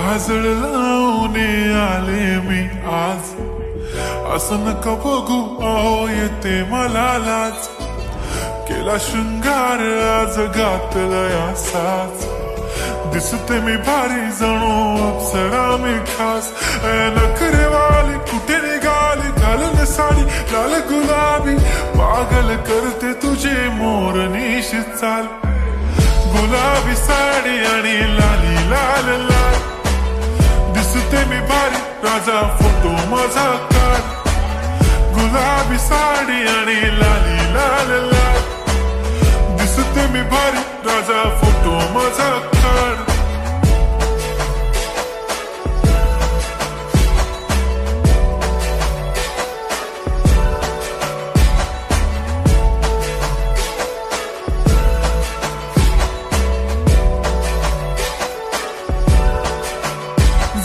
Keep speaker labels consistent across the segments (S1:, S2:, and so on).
S1: काजळ लावून आले मी आज, असं नका बघू अहो येते मला लाज, केला शृंगार आज घातलाय असाच, दिसते मी भारी जणू अप्सरा मी खास, नखरेवाली कुठे निघाली घालून साडी लाल गुलाबी, पागल करते तुझे मोरनीश चाल, गुलाबी साडी आणि लाली लाल लाल, दिसते मी भारी राजा फोटो माझा काढ, गुलाबी साडी आणि लाली लाल लाल, दिसते मी भारी राजा फोटो माझा काढ.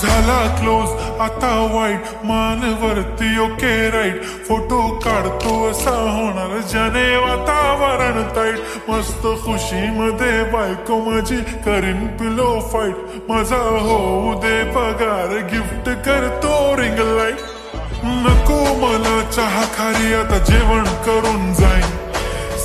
S1: झाला क्लोज आता वाईट, मानवरती ओके राईट, फोटो काढतो असा होणार ज्याने वातावरण ताईट, मस्त खुशी मध्ये बायको माझी करीन पिलो फाईट, माझा होऊ दे पगार गिफ्ट करतो रिंग लाईट, नको मला चहा खारी आता जेवण करून जाईन,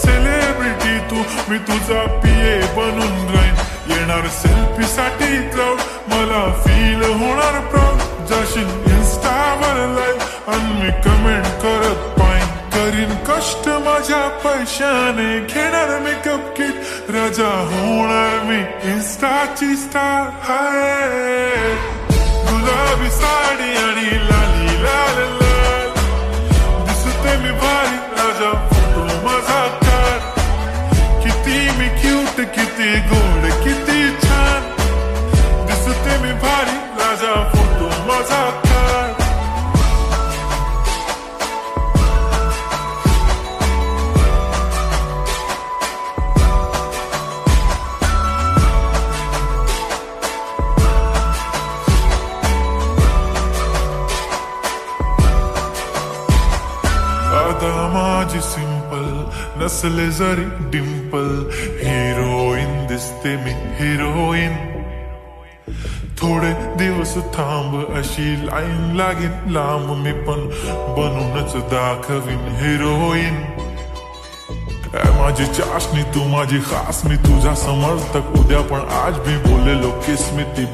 S1: सेलिब्रिटी तू मी तुझा पिये बनून राहीन, येणार सेल्फी साठी क्राऊड मला फील होणार प्राऊड, जाशील इन्स्टावर लाईव्ह आणि मी कमेंट करत पाईन, करीन कष्ट माझ्या पैशाने घेणार मेकअप किट, राजा होणार मी इन्स्टाची स्टार. हाय गुलाबी साडी आणि लाली लाल लाल, दिसते मी भारी राजा फोटो माझा काढ, किती मी क्यूट किती गोड किती छान, दिसते मी भारी राजा फोटो माझा काढ. आता माझी सिंपल नसले जरी डिंपल, हिरोईन दिसते मी हिरोईन, थोडे दिवस थांब अशी लाईन लागेल लांब, मी पण बनूनच दाखवीन हिरोईन, माझी चाशनी तू माझी खास, मी तुझा समर्थक उद्या पण आज भी बोलेलो किस्मती.